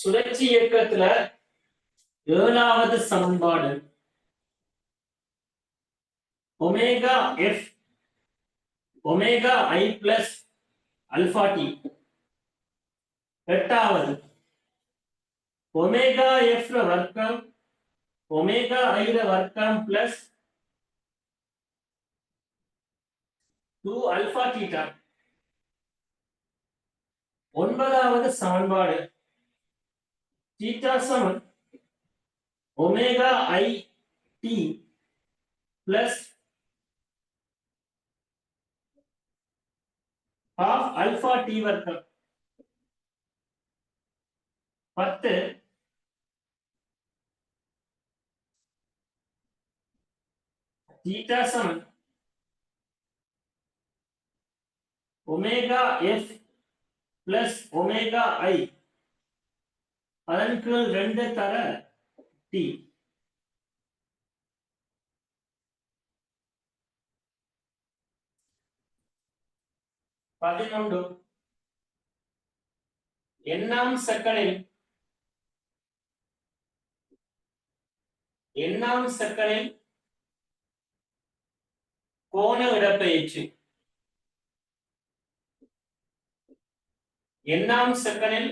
சுழற்சி இயக்கத்துல ஏழாவது சமன்பாடு omega f omega i plus alpha t. எட்டாவது ஒமேகா எஃப் வர்க்கம் ஒமேகா ஐ வர்க்கம் பிளஸ் 2 அல்பா தீட்டா. ஒன்பதாவது சமன்பாடு தீட்டா சமம் omega i t plus half alpha t வர்க்கம். 10 தீட்டா சமம் omega f plus omega i அதன் கீழ் 2 தர டி. பதினொன்று எண்ணாம் செக்கனில் கோண இடப்பெயர்ச்சி. எண்ணாம் செக்கனில்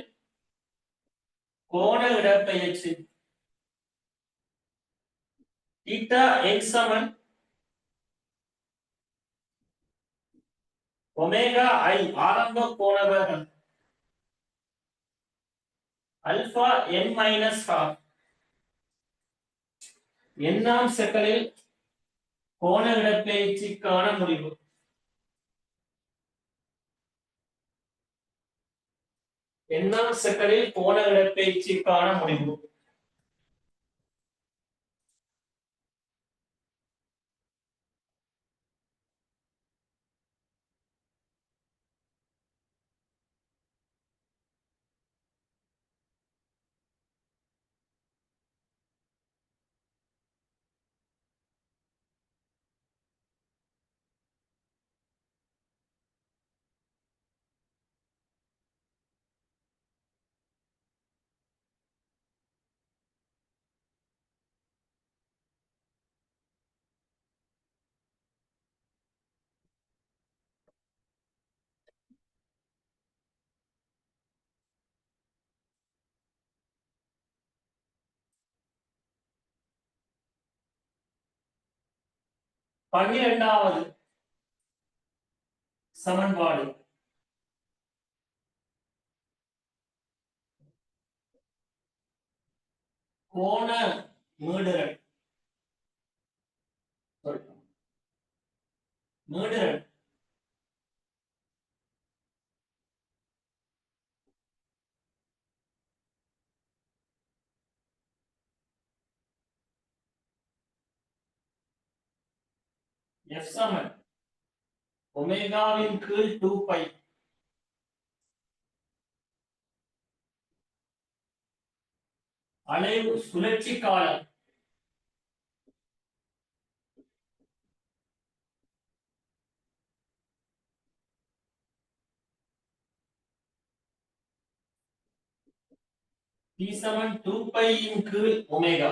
கோண இடப்பெயர்ச்சி தீட்டா எக்ஸ் சமன் ஒமேகா ஐ ஆரம்ப கோண வேகம் அல்பா என் மைனஸ் ஹாஃப். எண்ணாம் செக்கனில் கோண இடப்பெயர்ச்சிக்கான முடிவு. எண்ணாம் செக்கனில் கோண இடப்பெயர்ச்சிக்கான முடிவு. பன்னிரண்டாவது சமன்பாடு கோண மீடுரல் F சமன் ஒமேகாவின் கீழ் 2 பை அலைவு சுழற்சி காலம் T சமன் 2 பை இன் கீழ் ஒமேகா.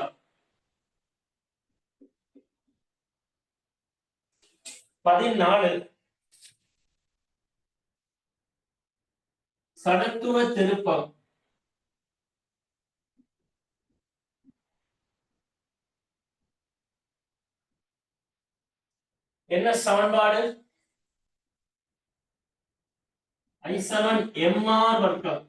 14 சடத்துவ திருப்பம் என்ன சமன்பாடு I சமன் mr வர்க்கம்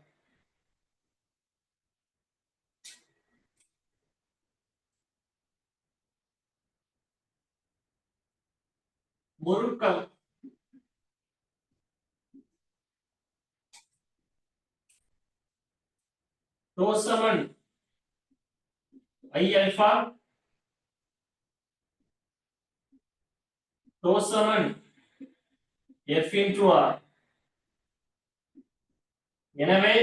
முறுக்கம் rho Saman I alpha rho Saman F into R. எனவே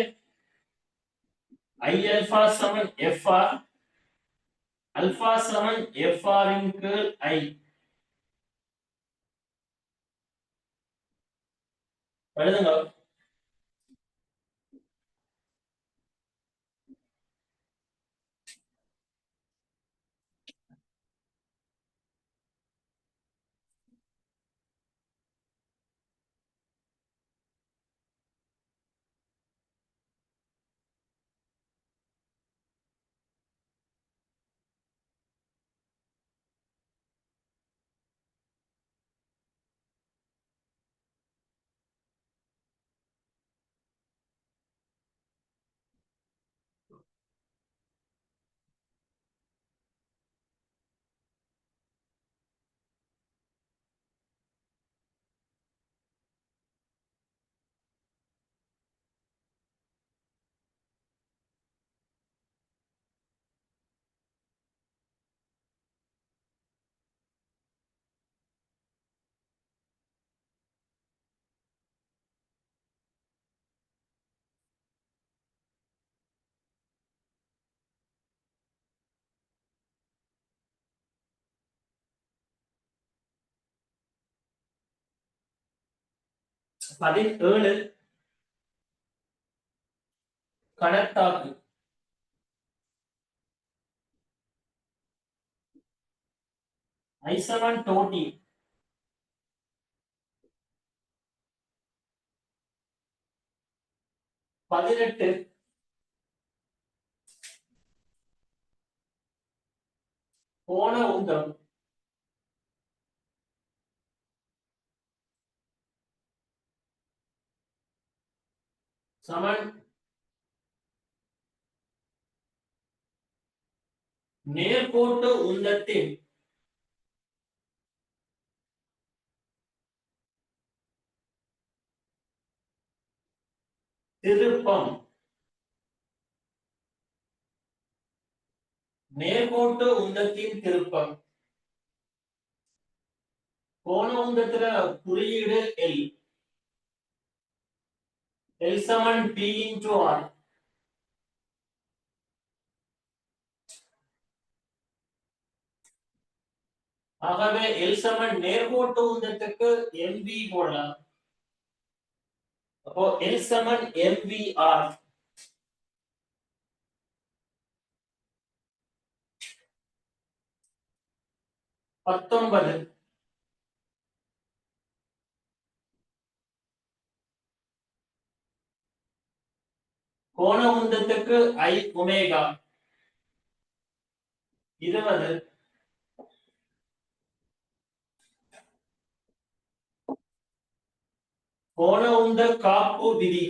I alpha Saman FR alpha Saman FR இன் கீழ் I. எழுதுங்க. 17 கணத்தாக்கு I7 டோட்டி 18 கோண உந்தம் சமன் நேர்கோட்டு உந்தத்தின் திருப்பம். நேர்கோட்டு உந்தத்தின் திருப்பம். கோண உந்தத்துல குறியீடு எல். எல் சமன் பி இன்டு ஆர். ஆகவே எல் சமன் நேர்கோட்டு உந்தத்துக்கு எம்வி போடலாம். அப்போ எல் சமன் எம்விஆர். பத்தொன்பது கோண உந்தத்துக்கு ஐ ஒமேகா. 20 கோண உந்த காப்பு விதி.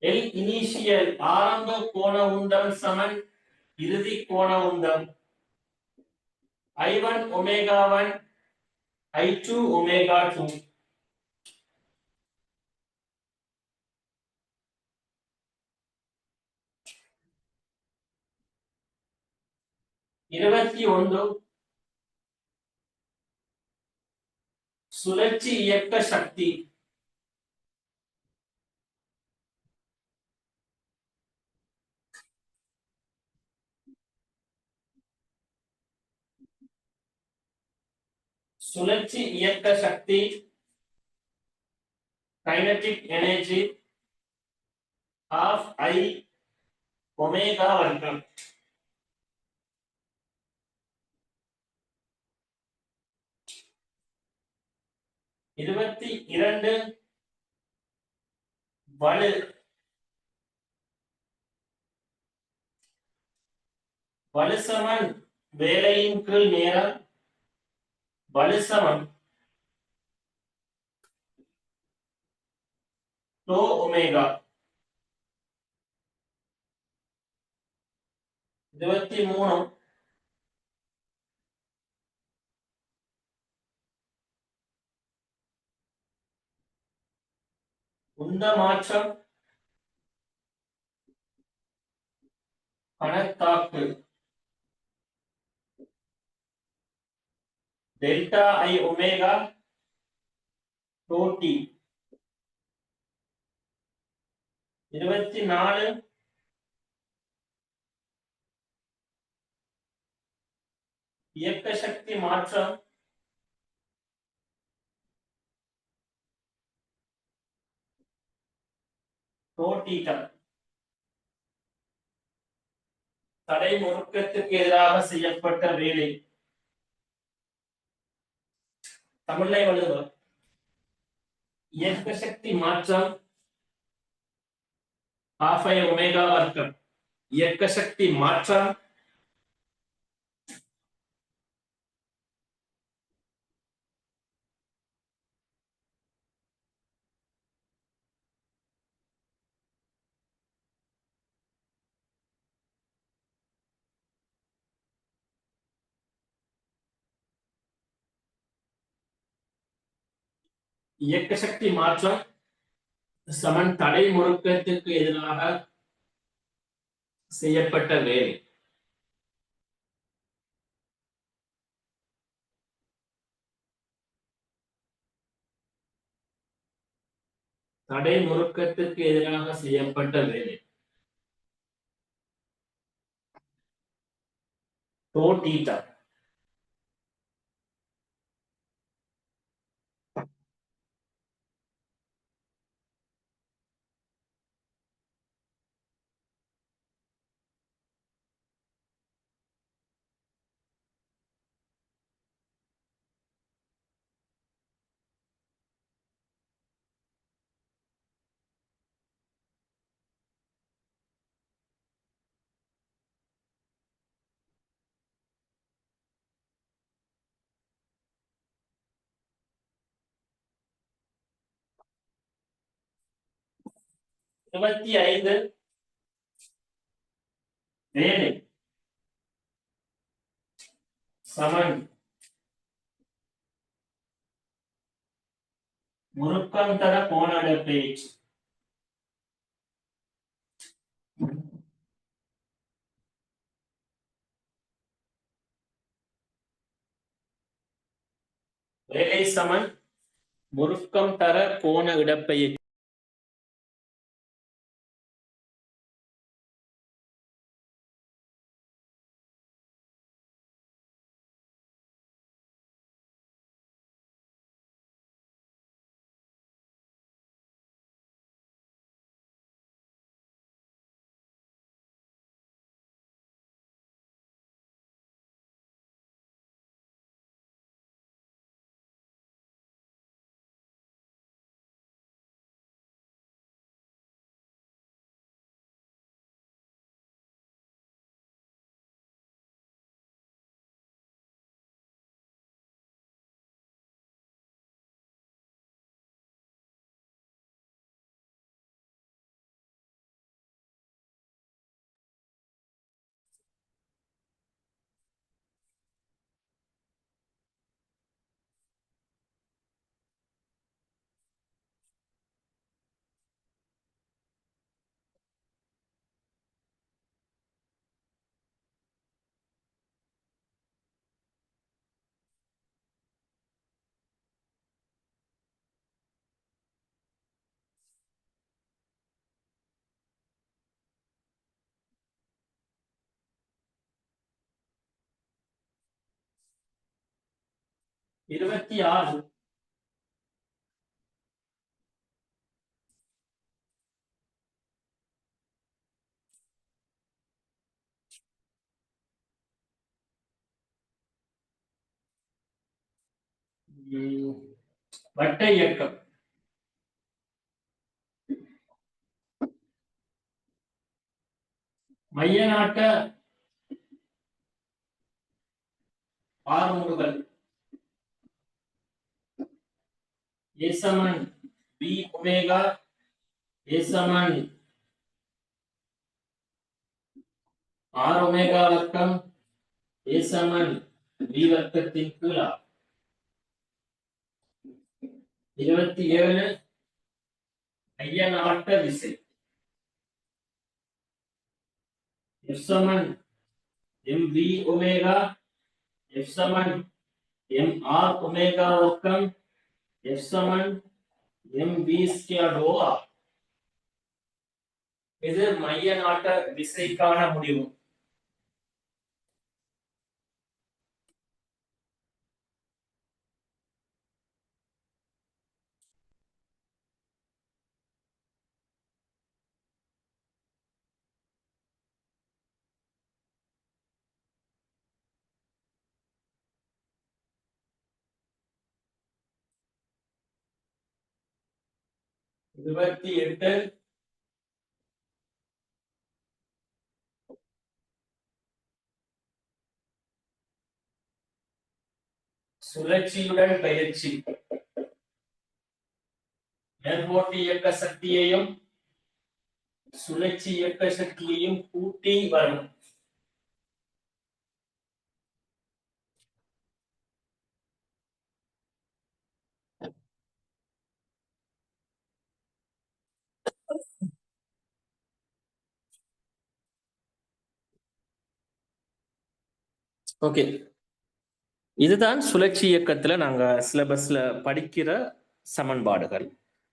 எல் இனிஷியல் ஆரம்ப கோண உந்தம் சமன் இறுதி கோண உந்தம். I1 omega 1 I2 omega 2. இருபத்தி ஒன்று சுழற்சி இயக்க சக்தி. சுழற்சி இயக்க சக்தி kinetic energy half I omega வர்க்கம். இருபத்தி இரண்டு வலு. வலு சமன் வேலையின் கீழ் நேரம். வலு சமன் டோ ஒமேகா. 23 உந்த மாற்றம் கணத்தாக்கு டெல்டா ஐ ஒமேகா டோட்டி. 24 இயக்க சக்தி மாற்றம் டோட்டீட்டா. தடை முறுக்கத்துக்கு எதிராக செய்யப்பட்ட வேலை. தமிழ்ல எழுதுவோம். இயக்க சக்தி மாற்றம் half I ஒமேகா வர்க்கம். இயக்க சக்தி மாற்றம் இயக்க சக்தி மாற்றம் சமன் தடை முறுக்கத்துக்கு எதிராக செய்யப்பட்ட வேலை. தடை முறுக்கத்துக்கு எதிராக செய்யப்பட்ட வேலை டோட்டீட்டா. 25 வேலை சமன் முறுக்கம் தர கோண இடப்பெயர்ச்சி. வேலை சமன் முறுக்கம் தர கோண இடப்பெயர்ச்சி. இருபத்தி ஆறு வட்ட இயக்கம். மைய நாட்ட ஆறுமுகங்கள் A சமன் B ஒமேகா A சமன் R ஒமேகா வர்க்கம் A சமன் B வர்க்கத்தின் கீழ் 27 மைய நாட்ட விசை. F சமன் MV ஒமேகா F சமன் MR ஒமேகா வர்க்கம் F சமன் MV ஸ்கொயர் ஓவர். இது மைய நாட்ட விசைக்கான முடிவு. இருபத்தி எட்டு சுழற்சியுடன் பயிற்சி. நேர்கோட்டு இயக்க சக்தியையும் சுழற்சி இயக்க சக்தியையும் கூட்டி வரும். ஓகே, இதுதான் சுழற்சி இயக்கத்துல நாங்க சிலபஸ்ல படிக்கிற சமன்பாடுகள்.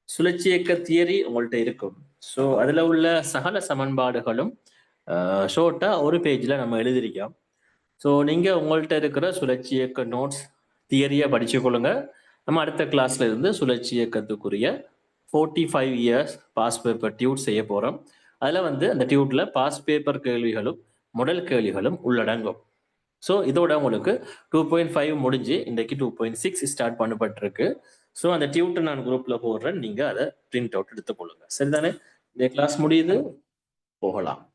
சுழற்சி இயக்க தியரி உங்கள்கிட்ட இருக்கும். ஸோ அதுல உள்ள சகல சமன்பாடுகளும் ஷோர்ட்டா ஒரு பேஜ்ல நம்ம எழுதிருக்கோம். ஸோ நீங்க உங்கள்கிட்ட இருக்கிற சுழற்சி இயக்க நோட்ஸ் தியரியை படிச்சு கொள்ளுங்க. நம்ம அடுத்த கிளாஸ்ல இருந்து சுழற்சி இயக்கத்துக்குரிய 45 இயர்ஸ் பாஸ் பேப்பர் டியூட் செய்ய போறோம். அதுல அந்த டியூட்ல பாஸ் பேப்பர் கேள்விகளும் முதல் கேள்விகளும் உள்ளடங்கும். ஸோ இதோட உங்களுக்கு 2.5 முடிஞ்சு இன்றைக்கு 2.6 ஸ்டார்ட் பண்ணப்பட்டிருக்கு. ஸோ அந்த டியூட்டை நான் குரூப்ல போடுறேன், நீங்க அதை பிரிண்ட் அவுட் எடுத்துக்கொள்ளுங்க. சரிதானே? இந்த கிளாஸ் முடியுது, போகலாம்.